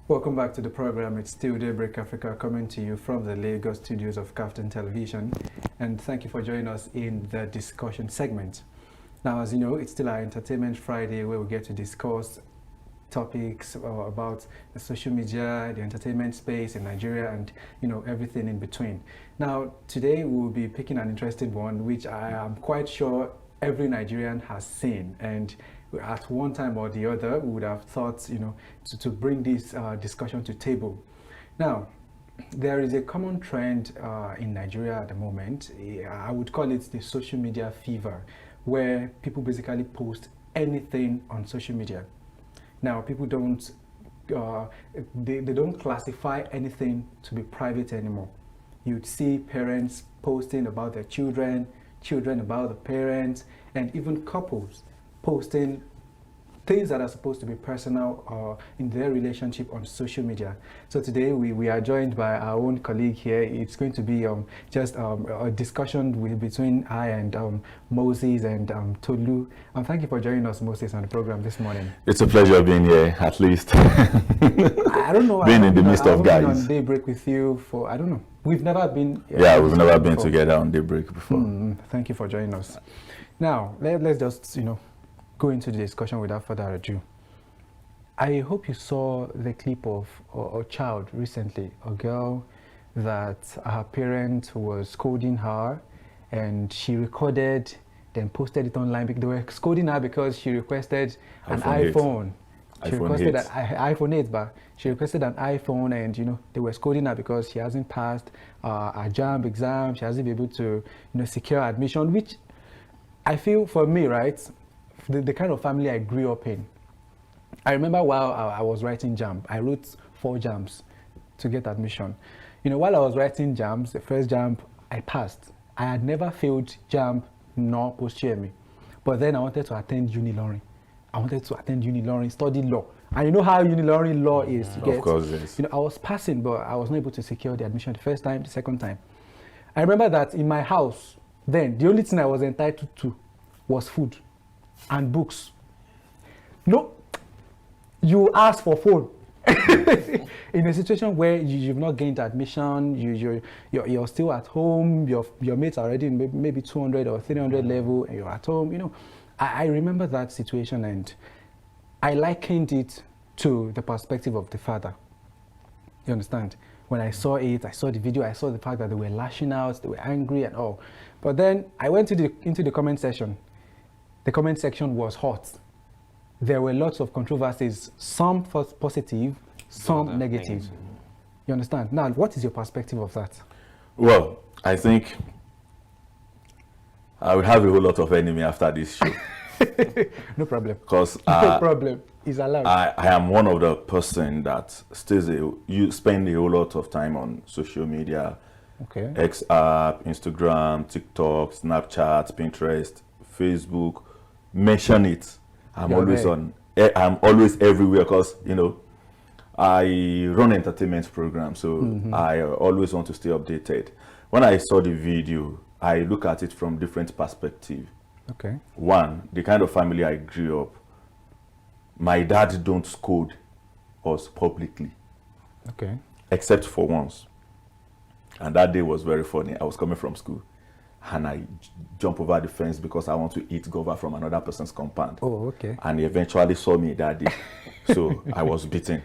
Welcome back to the program. It's still Daybreak Africa coming to you from the Lagos studios of KAFTAN Television. And thank you for joining us in the discussion segment. Now, as you know, it's still our Entertainment Friday where we get to discuss topics about the social media, the entertainment space in Nigeria, and everything in between. Now, today we'll be picking an interesting one, which I am quite sure every Nigerian has seen, and at one time or the other, we would have thought, to bring this discussion to table. Now, there is a common trend in Nigeria at the moment. I would call it the social media fever, where people basically post anything on social media. Now, people don't, they don't classify anything to be private anymore. You'd see parents posting about their children, children about the parents, and even couples posting things that are supposed to be personal in their relationship on social media. So today we are joined by our own colleague here. It's going to be just a discussion between I and Moses and Tolu. Thank you for joining us, Moses, on the program this morning. It's a pleasure being here, at least. I don't know. Being in the midst of guys. I've been on Daybreak with you for, I don't know. We've never been. Yeah, we've never been together on Daybreak before. Thank you for joining us. Now, let's just, go into the discussion without further ado. I hope you saw the clip of a child recently, a girl that her parent was scolding her, and she recorded, then posted it online. They were scolding her because she requested an iPhone. She requested an iPhone 8, but she requested an iPhone, and they were scolding her because she hasn't passed a JAMB exam. She hasn't been able to secure admission, which I feel, for me, right, the kind of family I grew up in. I remember while I was writing JAMB, I wrote 4 JAMBs to get admission. While I was writing JAMBs, the first JAMB I passed. I had never failed JAMB nor post-GME. But then I wanted to attend Unilorin. I wanted to attend Unilorin, study law. And you know how Unilorin law is. Of course, yes. I was passing, but I was not able to secure the admission the first time, the second time. I remember that in my house, then, the only thing I was entitled to was food and books. No, you ask for phone. In a situation where you've not gained admission, you're still at home, your mates are already in maybe 200 or 300 level, and you're at home. I remember that situation, and I likened it to the perspective of the father. You understand? When I saw it, I saw the video, I saw the fact that they were lashing out, they were angry and all. But then I went into the comment section. The comment section was hot. There were lots of controversies, some positive, some negative. You understand? Now, what is your perspective of that? Well, I think I would have a whole lot of enemy after this show. No problem. Because no problem. It's allowed. I am one of the person that you spend a whole lot of time on social media. Okay. X app, Instagram, TikTok, Snapchat, Pinterest, Facebook. Mention it. I'm always everywhere because I run entertainment programs, so I always want to stay updated. When I saw the video, I look at it from different perspectives. Okay. One, the kind of family I grew up, my dad don't scold us publicly. Okay. Except for once. And that day was very funny. I was coming from school and I jump over the fence because I want to eat guava from another person's compound. Oh, okay. And he eventually saw me that day. So I was beaten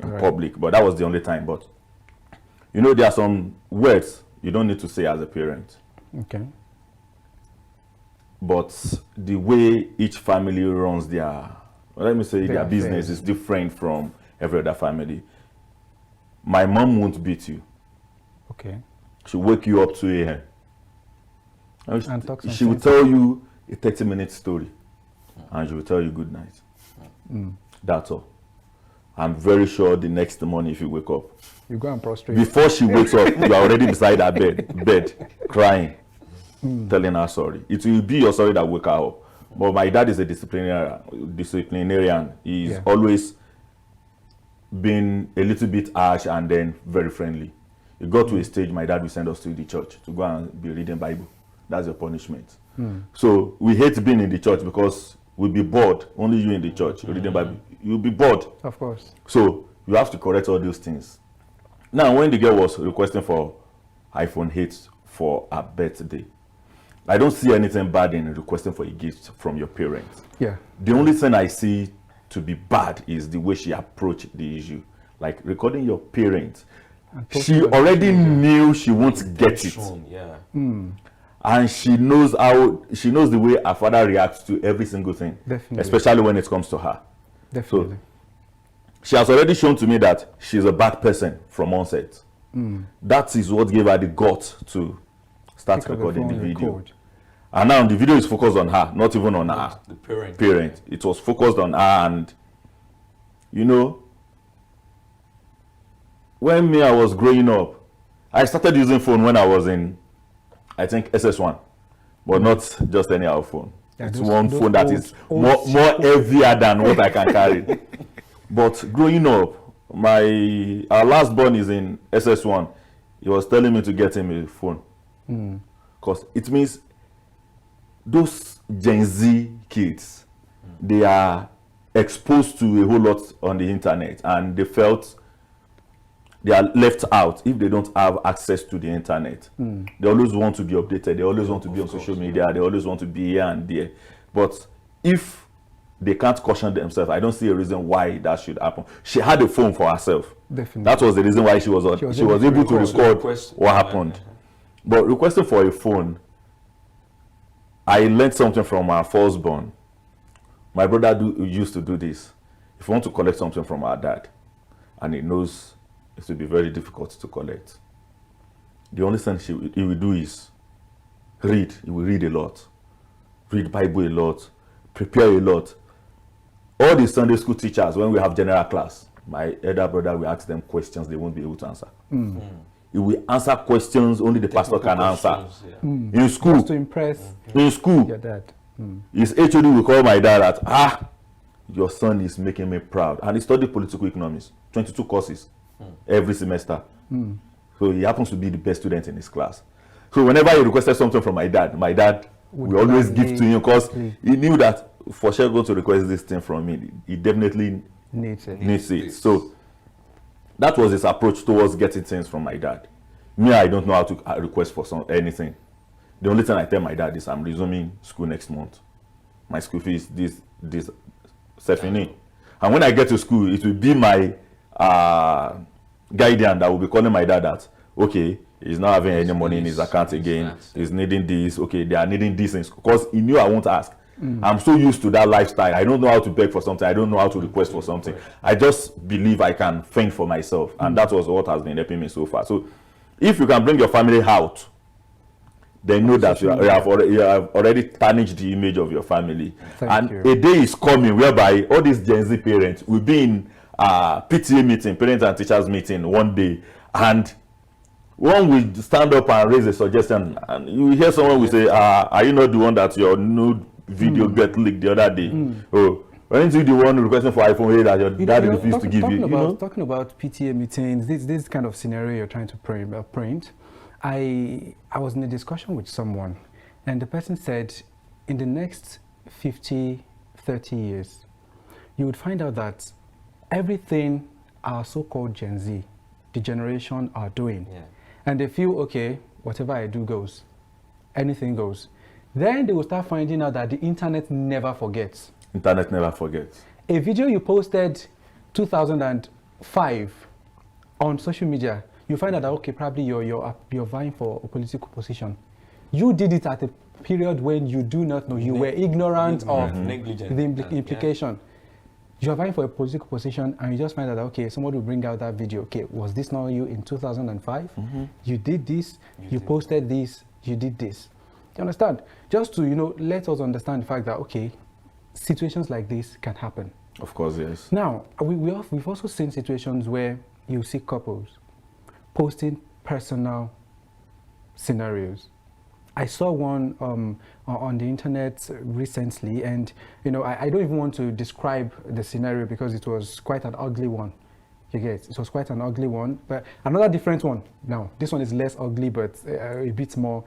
in public, but that was the only time. But there are some words you don't need to say as a parent. Okay. But the way each family runs their business is different from every other family. My mom won't beat you. Okay. She'll wake you up 2 a.m. And she will tell you a 30-minute story and she will tell you good night. That's all. I'm very sure the next morning if you wake up, you go and prostrate. Before she wakes up, you are already beside her bed crying, telling her sorry. It will be your sorry that wake her up. But my dad is a disciplinarian. He's always been a little bit harsh and then very friendly. It got to a stage my dad will send us to the church to go and be reading Bible. That's your punishment. So we hate being in the church because we'll be bored. Only you in the church reading Bible. You'll be bored. Of course. So you have to correct all those things. Now, when the girl was requesting for iPhone 8 for her birthday, I don't see anything bad in requesting for a gift from your parents. Yeah. The only thing I see to be bad is the way she approached the issue. Like recording your parents. She already knew she won't get it. Yeah. And she knows the way her father reacts to every single thing. Definitely. Especially when it comes to her. Definitely. So she has already shown to me that she's a bad person from onset. That is what gave her the guts to start recording the video. And now the video is focused on her, not even on her The parent. parent. It was focused on her, and you know, when I was growing up, I started using phone when I was in, I think, SS1, but not just any other phone. Yeah, it's those one phone that is old more heavier than what I can carry. But growing up, our last born is in SS1. He was telling me to get him a phone. Because it means those Gen Z kids, they are exposed to a whole lot on the internet, and they felt they are left out if they don't have access to the internet. They always want to be updated. They always want to be on social media. They always want to be here and there. But if they can't caution themselves, I don't see a reason why that should happen. She had a phone for herself. Definitely. That was the reason why she was able to record what happened. But requesting for a phone, I learned something from our firstborn. My brother used to do this. If you want to collect something from our dad, and he knows it will be very difficult to collect, the only thing he will do is read. He will read a lot, read Bible a lot, prepare a lot. All the Sunday school teachers, when we have general class, my elder brother will ask them questions they won't be able to answer. He will answer questions only the pastor can answer. Yeah. In school, Just to impress in school, your dad. his HOD will call my dad that, your son is making me proud. And he studied political economics, 22 courses every semester. So he happens to be the best student in his class. So whenever he requested something from my dad will always give to him, because he knew that for sure going to request this thing from me, he definitely Needs it. needs it. So that was his approach towards getting things from my dad. Me, I don't know how to request for anything. The only thing I tell my dad is I'm resuming school next month. My school fees, this Stephanie. And when I get to school, it will be my guardian that will be calling my dad that, okay, he's not having any money in his account again. He's needing this. Okay, they are needing this. Because he knew I won't ask. I'm so used to that lifestyle. I don't know how to beg for something. I don't know how to request for something. I just believe I can fend for myself. And that was what has been helping me so far. So if you can bring your family out, they know that you have already tarnished the image of your family. Thank you. A day is coming whereby all these Gen Z parents will be in PTA meeting, parents and teachers meeting one day, and one will stand up and raise a suggestion, and you hear someone will say, are you not the one that your nude video get leaked the other day? Oh, weren't you the one requesting for iPhone 8 that your dad refused to give you? Talking about PTA meetings, this kind of scenario you're trying to paint, I was in a discussion with someone, and the person said, in the next 50, 30 years, you would find out that everything our so-called Gen Z, the generation, are doing, and they feel, okay, whatever I do goes, anything goes. Then they will start finding out that the internet never forgets. Internet never forgets. A video you posted 2005 on social media, you find out that, okay, probably you're vying for a political position. You did it at a period when you do not know, you were ignorant of the implication. You're vying for a political position, and you just find out that, okay, somebody will bring out that video. Okay, was this not you in 2005? You did this, you posted this, you did this. You understand? Just to, let us understand the fact that, okay, situations like this can happen. Of course, yes. Now, we've also seen situations where you see couples posting personal scenarios. I saw one on the internet recently, and I don't even want to describe the scenario because it was quite an ugly one. You get it was quite an ugly one, but another different one. Now, this one is less ugly, but a bit more,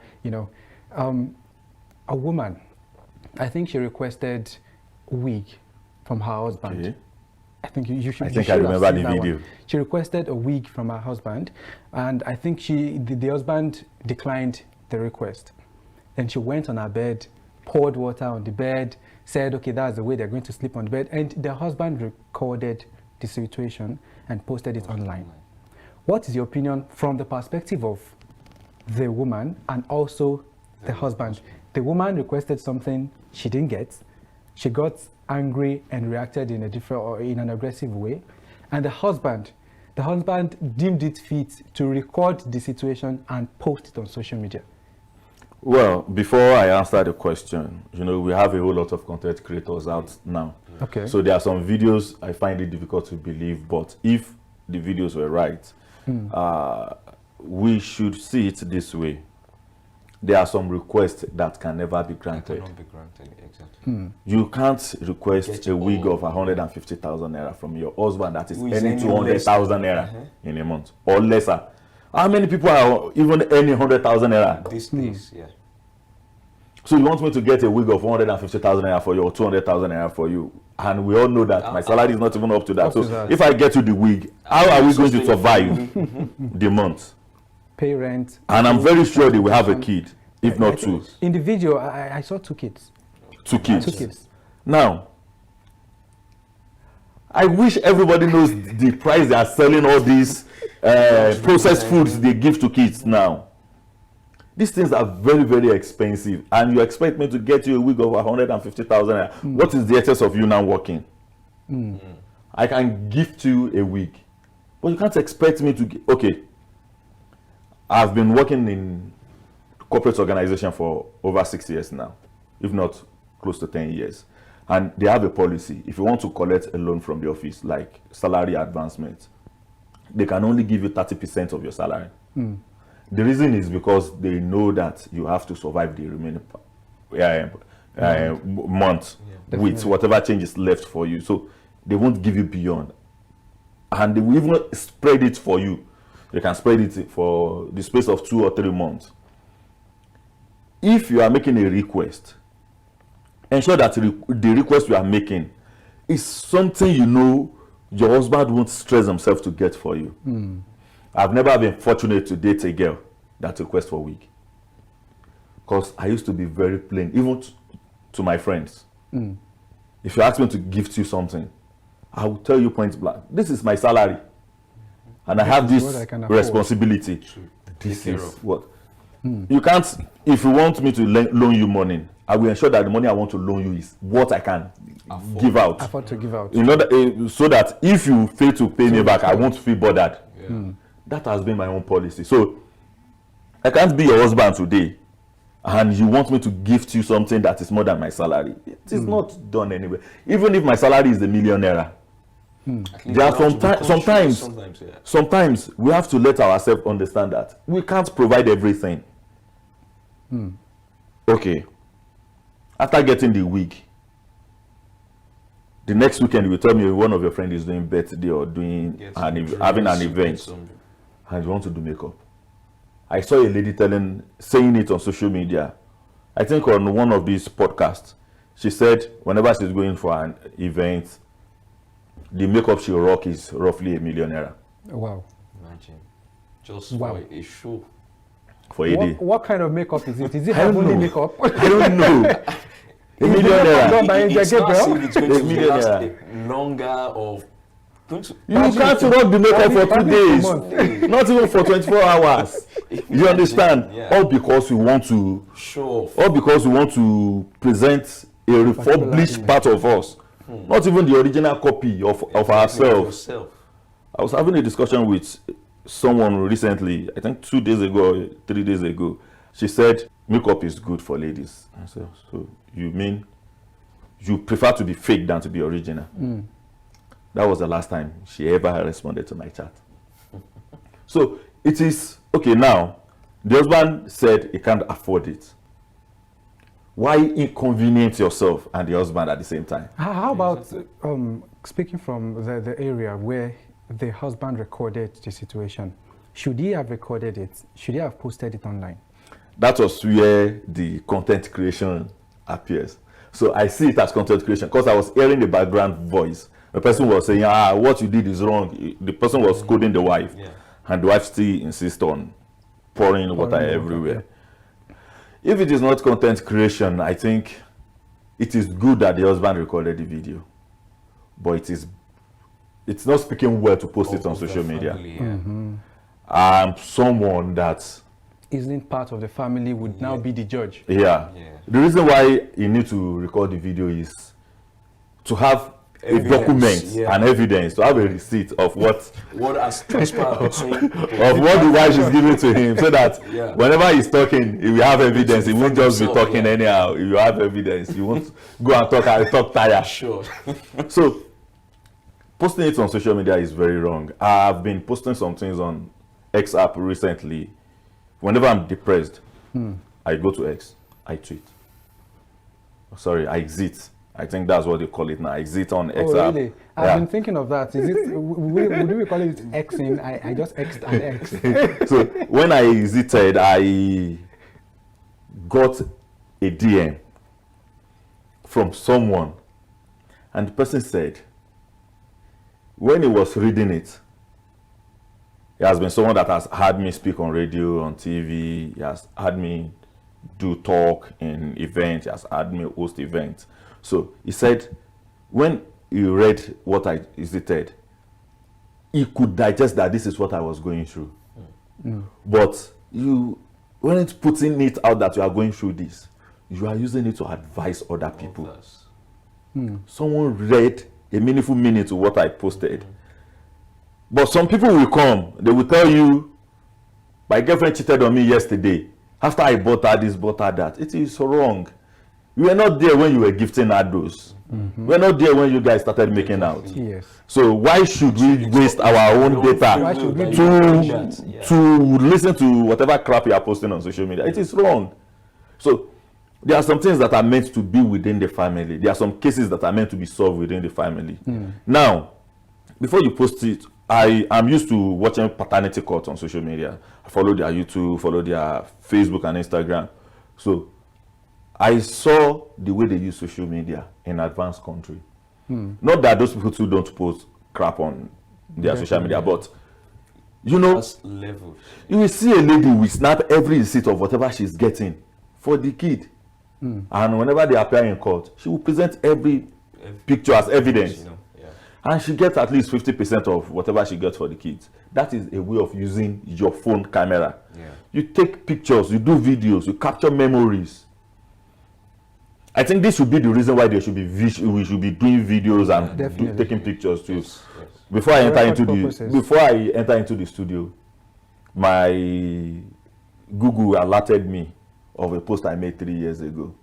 a woman, I think she requested wig from her husband. I think you should. I think I remember the video. One. She requested a wig from her husband, and I think the husband declined the request. Then she went on her bed, poured water on the bed, said, okay, that's the way they're going to sleep on the bed. And the husband recorded the situation and posted it online. What is your opinion from the perspective of the woman and also the husband? The woman requested something she didn't get. She got angry and reacted in a different or in an aggressive way. And the husband deemed it fit to record the situation and post it on social media. Well, before I answer the question, we have a whole lot of content creators out now. Okay. So there are some videos I find it difficult to believe, but if the videos were right, we should see it this way. There are some requests that can never be granted. Cannot be granted, exactly. You can't request a wig of 150,000 naira from your husband that is earning 200,000 naira in a month or lesser. How many people are even earning 100,000 naira? These days, yeah. So you want me to get a wig of 150,000 naira for you or 200,000 naira for you? And we all know that my salary is not even up to that. So if I get you the wig, how are we going to survive the month? Pay rent. And I'm very sure they will have a kid, if not two. In the video, I saw 2 kids. 2 kids. 2 kids. Now, I wish everybody knows the price they are selling all these processed foods they give to kids now. These things are very, very expensive, and you expect me to get you a wig of 150,000. What is the excess of you now working? I can gift you a wig, but you can't expect me to. Okay, I've been working in corporate organization for over 6 years now, if not close to 10 years. And they have a policy. If you want to collect a loan from the office, like salary advancement, they can only give you 30% of your salary. The reason is because they know that you have to survive the remaining month with whatever change is left for you. So they won't give you beyond. And they will even spread it for you. They can spread it for the space of 2 or 3 months. If you are making a request, ensure that the request you are making is something your husband won't stress himself to get for you. I've never been fortunate to date a girl that requests for a wig. Because I used to be very plain, even to my friends. If you ask me to gift you something, I will tell you point blank, this is my salary. And I have this responsibility. This is what. You can't, if you want me to loan you money, I will ensure that the money I want to loan you is what I can give out. Afford to give out. In order, so that if you fail to pay me back, I won't feel bothered. That has been my own policy. So I can't be your husband today and you want me to gift you something that is more than my salary. It is not done anyway. Even if my salary is £1 million, there are sometimes we have to let ourselves understand that we can't provide everything. Okay. After getting the wig, the next weekend you will tell me one of your friends is doing birthday or doing having an event, and you want to do makeup. I saw a lady saying it on social media. I think on one of these podcasts, she said whenever she's going for an event, the makeup she rock is roughly £1 million. Wow. Imagine. Just for a show. For a day. What kind of makeup is it? Is it only makeup? I don't know. £1 million. It's not as if it's going to last longer or... You can't rock the makeup for 2 days. Not even for 24 hours. You understand? Yeah. All because we want to show off. All because we want to present a republished part of us. Not even the original copy of ourselves. I was having a discussion with someone recently, I think 2 days ago or 3 days ago. She said makeup is good for ladies. I said, so you mean you prefer to be fake than to be original? That was the last time she ever responded to my chat. So it is okay. Now the husband said he can't afford it. Why inconvenience yourself and the husband at the same time? How about speaking from the area where the husband recorded the situation? Should he have recorded it? Should he have posted it online? That was where the content creation appears. So I see it as content creation because I was hearing the background voice The person was saying, what you did is wrong. The person was scolding the wife, and the wife still insists on pouring water everywhere. If it is not content creation, I think it is good that the husband recorded the video, but it's not speaking well to post it on social media. Someone that isn't part of the family would now be the judge. The reason why you need to record the video is to have a document and evidence, to have a receipt of what has transpired between of what the wife is giving to him, so that whenever he's talking, he will have evidence. He won't just be talking anyhow. You have evidence. You won't go and talk tired. Sure. So posting it on social media is very wrong. I've been posting some things on X app recently. Whenever I'm depressed, I go to X, I tweet. Sorry, I exit. I think that's what they call it now. Exit on X app. Really? I've been thinking of that. Is it? Would we call it Xing? I just X'd an X. So when I exited, I got a DM from someone, and the person said, when he was reading it, he has been someone that has had me speak on radio, on TV. He has had me do talk in events. He has had me host events. So he said, when he read what I exited, he could digest that this is what I was going through. But you weren't putting it out that you are going through this. You are using it to advise other people. Someone read a meaningful meaning to what I posted. But some people will come, they will tell you, my girlfriend cheated on me yesterday. After I bought her this, bought her that. It is wrong. You were not there when you were gifting her those. We were not there when you guys started making out. Yes. So why should we waste our own data to listen to whatever crap you are posting on social media? It is wrong. So there are some things that are meant to be within the family. There are some cases that are meant to be solved within the family. Now, before you post it, I am used to watching paternity court on social media. I follow their YouTube, follow their Facebook and Instagram. So I saw the way they use social media in advanced country. Not that those people too don't post crap on their social media, but you know, you will see a lady will snap every receipt of whatever she's getting for the kid. And whenever they appear in court, she will present every picture as evidence. And she gets at least 50% of whatever she gets for the kids. That is a way of using your phone camera. You take pictures, you do videos, you capture memories. I think this should be the reason why there should be we should be doing videos and taking pictures too. Before I enter into the studio, my Google alerted me of a post I made 3 years ago.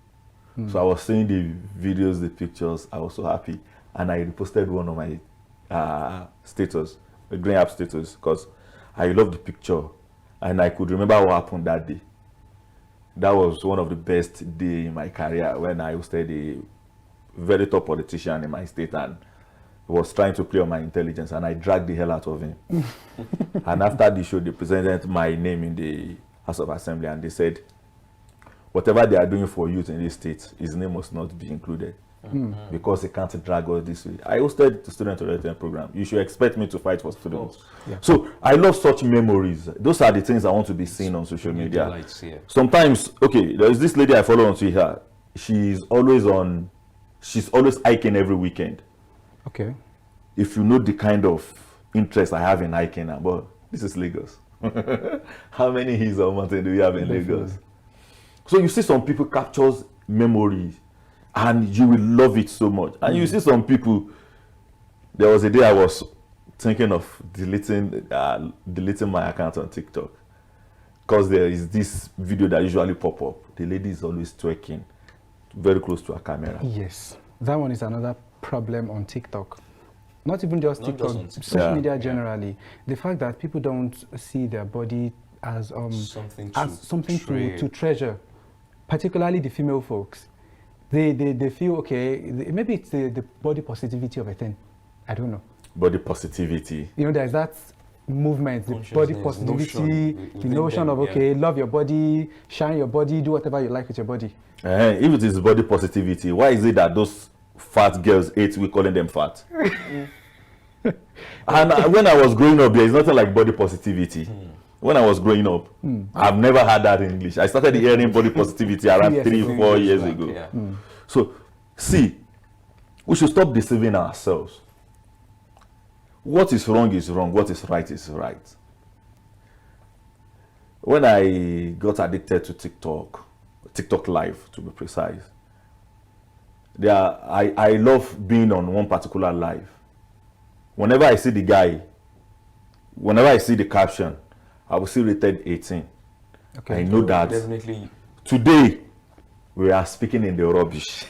So I was seeing the videos, the pictures. I was so happy. And I reposted one of my status, the Green App status, because I loved the picture and I could remember what happened that day. That was one of the best days in my career when I hosted a very top politician in my state and was trying to play on my intelligence, and I dragged the hell out of him. And after the show, they presented my name in the House of Assembly and they said, whatever they are doing for youth in this state, his name must not be included. Because they can't drag us this way. I hosted the student oriented program. You should expect me to fight for students. So I love such memories. Those are the things I want to be seen on social media. Sometimes, okay, there's this lady I follow on Twitter. She's always hiking every weekend. Okay. If you know the kind of interest I have in hiking, but this is Lagos. How many hills or mountains do we have in Lagos? So you see some people captures memories and you will love it so much. And you see some people, there was a day I was thinking of deleting my account on TikTok because there is this video that usually pop up. The lady is always twerking very close to her camera. Yes, that one is another problem on TikTok. Not even just TikTok, social media generally. The fact that people don't see their body as something to treasure, particularly the female folks. They feel, okay, maybe it's the body positivity of a thing. I don't know. Body positivity. You know, there's that movement, the body positivity, the notion of, okay, love your body, shine your body, do whatever you like with your body. If it is body positivity, why is it that those fat girls hate we calling them fat. And when I was growing up, there is nothing like body positivity. When I was growing up, I've never had that in English. I started hearing body positivity around 3-4 years ago. Yeah. So, see, we should stop deceiving ourselves. What is wrong is wrong. What is right is right. When I got addicted to TikTok Live to be precise, I love being on one particular live. Whenever I see the guy, whenever I see the caption, I will see rated 18. Okay. I know that definitely today we are speaking in the rubbish.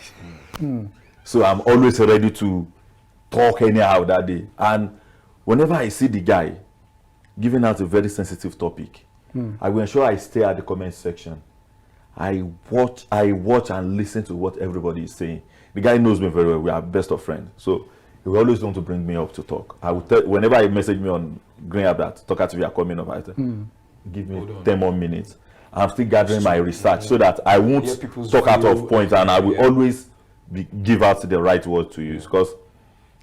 So I'm always ready to talk anyhow that day. And whenever I see the guy giving out a very sensitive topic, I will ensure I stay at the comment section. I watch and listen to what everybody is saying. The guy knows me very well. We are best of friends. So he will always want to bring me up to talk. I will tell, whenever he message me on Green App that Talk TV are coming up, I say, give me 10 more minutes. I'm still gathering my research so that I won't talk out of point, and I will always give out the right word to use. Because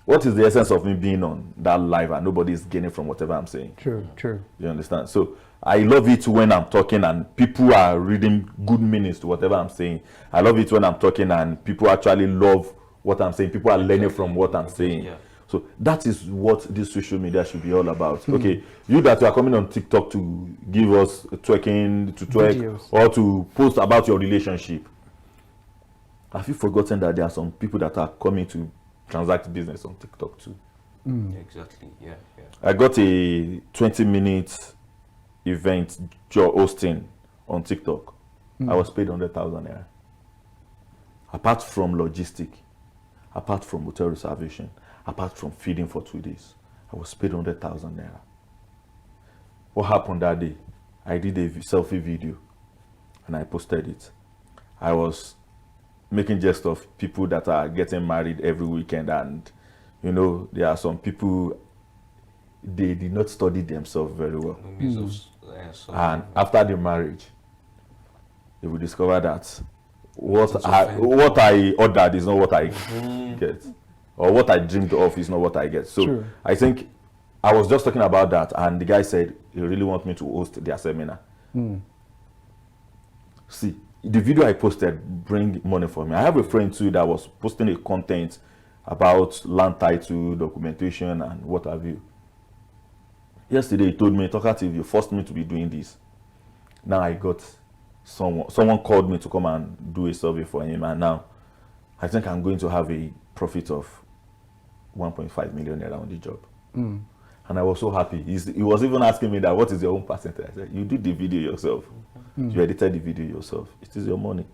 what is the essence of me being on that live and nobody is gaining from whatever I'm saying? True. You understand? So I love it when I'm talking and people are reading good meanings to whatever I'm saying. I love it when I'm talking and people actually love what I'm saying. People are learning from what I'm saying. Yeah. So that is what this social media should be all about. Okay, you that you are coming on TikTok to give us twerking, to twerk, videos, or to post about your relationship. Have you forgotten that there are some people that are coming to transact business on TikTok too? Exactly, yeah. I got a 20-minute event hosting on TikTok. I was paid 100,000 naira. Apart from logistic, apart from hotel reservation, apart from feeding for 2 days, I was paid 100,000 naira. What happened that day? I did a selfie video and I posted it. I was making jest of people that are getting married every weekend, and you know, there are some people, they did not study themselves very well. And after the marriage, they will discover that what I ordered is not what I get, or what I dreamed of is not what I get. So I think I was just talking about that, and the guy said he really wants me to host their seminar. See, the video I posted bring money for me. I have a friend too that was posting a content about land title, documentation, and what have you. Yesterday he told me, Talkative, you forced me to be doing this. Now I got someone called me to come and do a survey for him, and now I think I'm going to have a profit of 1.5 million naira on the job. And I was so happy. He was even asking me that, what is your own percentage? I said, you did the video yourself. You edited the video yourself. It is your money.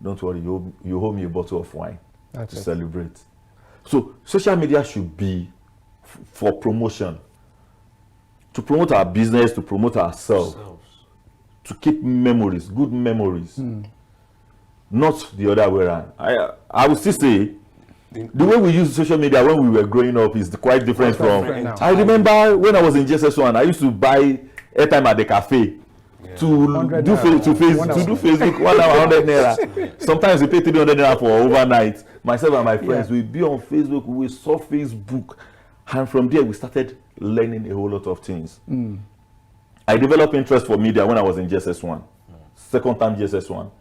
Don't worry, you owe me a bottle of wine to celebrate. So social media should be for promotion, to promote our business, to promote ourselves, to keep memories, good memories, not the other way around. I would still say the way we use social media when we were growing up is quite different from. I remember when I was in JSS1, I used to buy airtime at the cafe to do Facebook 1 hour 100 naira. Sometimes we pay 300 naira for overnight. Myself and my friends, we'd be on Facebook, we saw Facebook, and from there we started learning a whole lot of things. I developed interest for media when I was in JSS1, second time JSS1.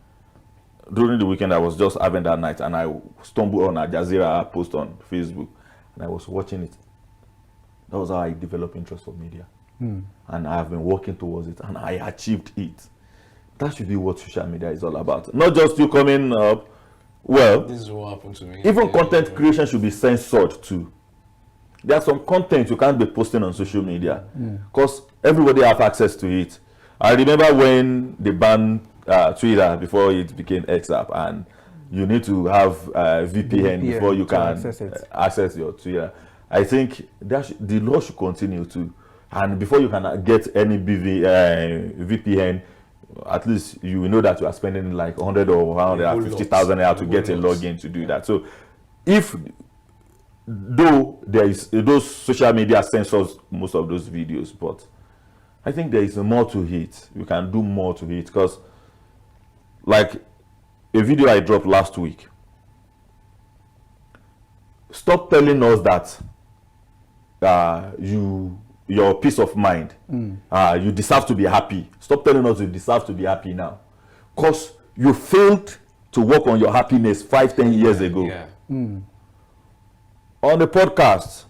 During the weekend, I was just having that night, and I stumbled on a Jazeera post on Facebook, and I was watching it. That was how I developed interest for media. And I have been working towards it, and I achieved it. That should be what social media is all about. Not just you coming up. Well, this is what happened to me. Even content creation should be censored too. There are some content you can't be posting on social media because everybody have access to it. I remember when they banned Twitter before it became X app, and you need to have VPN before you can access your Twitter. I think the law should continue to, and before you can get any VPN, at least you know that you are spending like 100 or 150,000 naira to get a login to do that. So if though there is those social media censors most of those videos, but I think there is more to it. You can do more to it, because like a video I dropped last week, stop telling us that your peace of mind, you deserve to be happy. Stop telling us you deserve to be happy now, because you failed to work on your happiness 5-10 years ago. Yeah. On the podcast,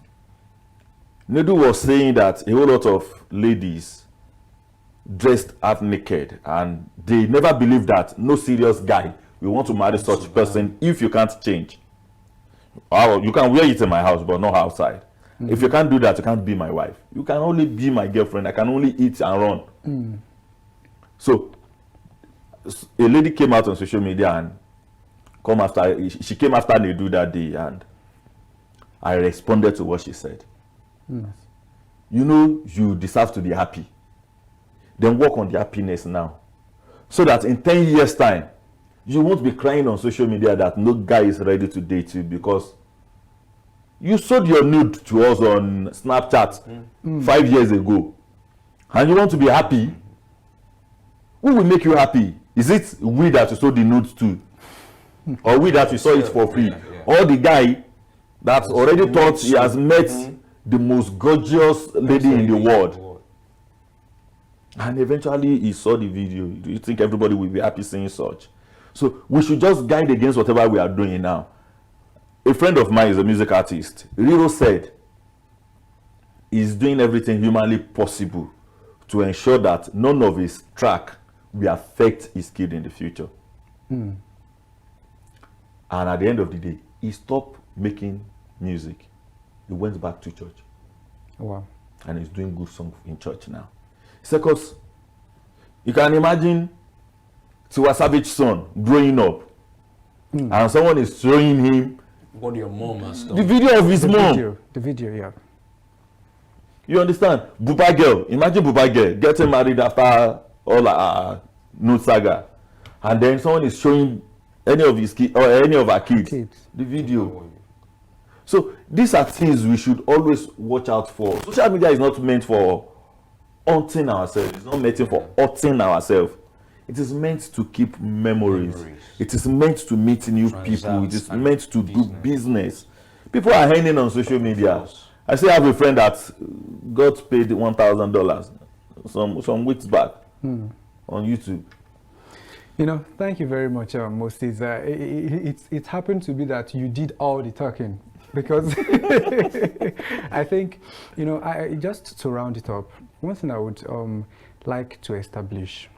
Nedu was saying that a whole lot of ladies dressed half naked, and they never believe that no serious guy will want to marry such person if you can't change. You can wear it in my house, but not outside. If you can't do that, you can't be my wife. You can only be my girlfriend. I can only eat and run. So a lady came out on social media and she came after Nedu that day, and I responded to what she said. You know, you deserve to be happy. Then work on the happiness now, so that in 10 years time you won't be crying on social media that no guy is ready to date you because you showed your nude to us on Snapchat 5 years ago, and you want to be happy. Who will make you happy? Is it we that you saw the nude to, or we that you saw it for free, or the guy that's already thought he has met the most gorgeous lady in the world, and eventually he saw the video? Do you think everybody will be happy seeing such? So we should just guide against whatever we are doing now. A friend of mine is a music artist. Riro said he's doing everything humanly possible to ensure that none of his track will affect his kid in the future. And at the end of the day, he stopped making music. He went back to church. Wow. And he's doing good songs in church now. Because you can imagine Tiwa Savage's son growing up, and someone is showing him what your mom has done. the video of his mom. The video, yeah. You understand? Buba girl. Imagine Buba girl getting married after all nude saga, and then someone is showing any of his kids or any of our kids the video. So these are things we should always watch out for. Social media is not meant for haunting ourselves. It's not meant for hurting ourselves. It is meant to keep memories. It is meant to meet new people. It is meant to do business. People are hanging on social media. I still have a friend that got paid $1,000 some weeks back on YouTube. You know, thank you very much, Moses. It happened to be that you did all the talking, because I think, you know, just to round it up, one thing I would like to establish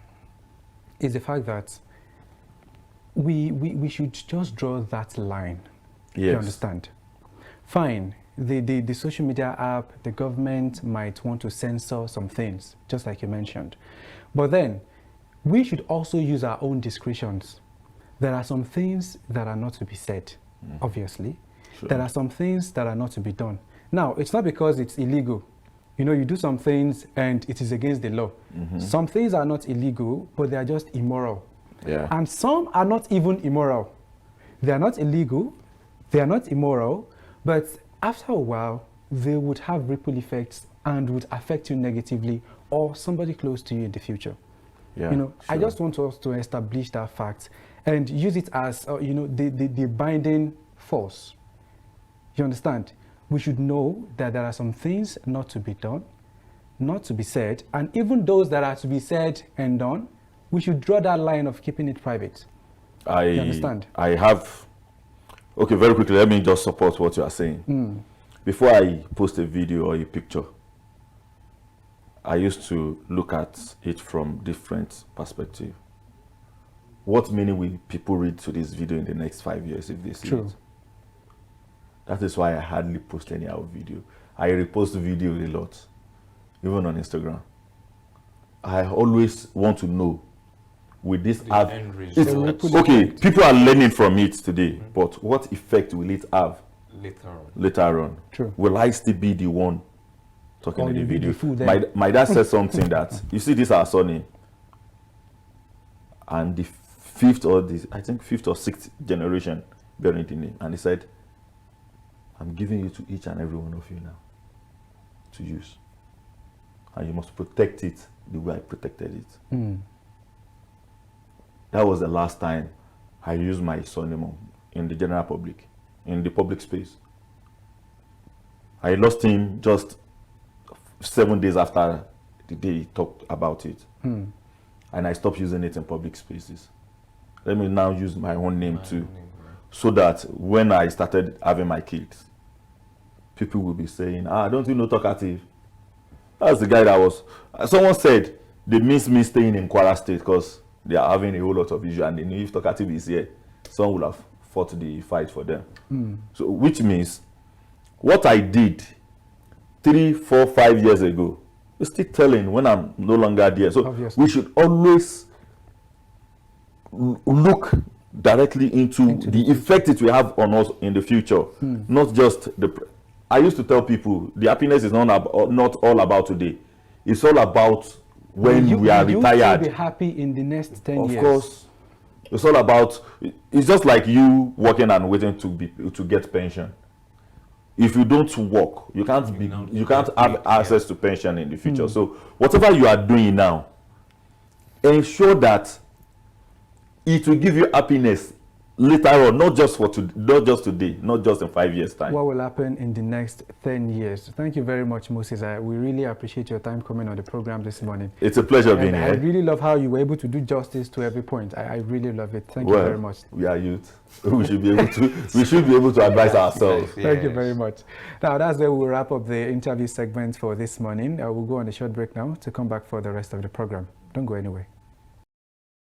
is the fact that we should just draw that line. Yes. You understand? Fine, the social media app, the government might want to censor some things, just like you mentioned. But then, we should also use our own discretions. There are some things that are not to be said, obviously. Sure. There are some things that are not to be done. Now, it's not because it's illegal. You know, you do some things and it is against the law. Some things are not illegal, but they are just immoral. Yeah. And some are not even immoral. They are not illegal, they are not immoral, but after a while, they would have ripple effects and would affect you negatively or somebody close to you in the future. Yeah, you know, sure. I just want us to establish that fact and use it as, you know, the binding force. You understand? We should know that there are some things not to be done, not to be said, and even those that are to be said and done, we should draw that line of keeping it private. You understand? I have, okay, very quickly, let me just support what you are saying. Before I post a video or a picture, I used to look at it from different perspective. What meaning will people read to this video in the next 5 years if they see it? That is why I hardly post any other video. I repost video a lot, even on Instagram. I always want to know, with this app, okay, people are learning from it today, but what effect will it have later on? True. Will I still be the one talking in the video? My dad said something that, you see this our son, and the fifth or sixth generation bearing the name, and he said, I'm giving you to each and every one of you now to use, and you must protect it the way I protected it. That was the last time I used my surname in the general public, in the public space. I lost him just 7 days after the day he talked about it. And I stopped using it in public spaces. Let me now use my own name too. So that when I started having my kids, people will be saying, don't you know Talkative? That's the guy that was, someone said they miss me staying in Kwara State because they are having a whole lot of issues and they know if Talkative is here, someone will have fought the fight for them. So, which means what I did 3, 4, 5 years ago is still telling when I'm no longer there. So Obviously. we should always look directly into the effect it will have on us in the future, not just the. I used to tell people the happiness is not all about today. It's all about when we are retired. Will you be happy in the next 10 years? Of course, it's all about. It's just like you working and waiting to get pension. If you don't work, you can't have access to pension in the future. So whatever you are doing now, ensure that it will give you happiness later on, not just today, not just in 5 years' time. What will happen in the next 10 years? Thank you very much, Moses. We really appreciate your time coming on the program this morning. It's a pleasure being here. I really love how you were able to do justice to every point. I really love it. Thank you very much. We are youth. We should be able to advise ourselves. Yes. Thank you very much. Now that's where we'll wrap up the interview segment for this morning. We'll go on a short break now to come back for the rest of the program. Don't go anywhere.